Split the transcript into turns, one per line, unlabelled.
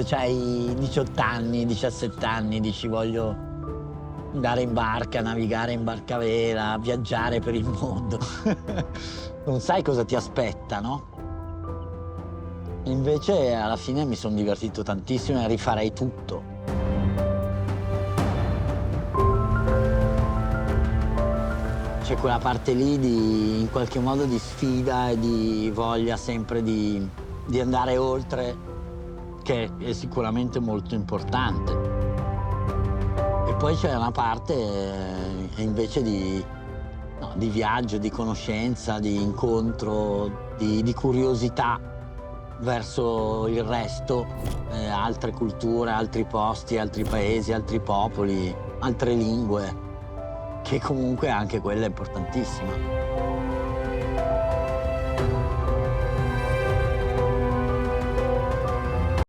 c'hai 18 anni, 17 anni, dici voglio andare in barca, navigare in barca a vela, viaggiare per il mondo. Non sai cosa ti aspetta, no? Invece alla fine mi son divertito tantissimo e rifarei tutto. C'è quella parte lì di, in qualche modo, di sfida e di voglia sempre di andare oltre, che è sicuramente molto importante. E poi c'è una parte invece di, no, di viaggio, di conoscenza, di incontro, di curiosità verso il resto, altre culture, altri posti, altri paesi, altri popoli, altre lingue, che comunque anche quella è importantissima.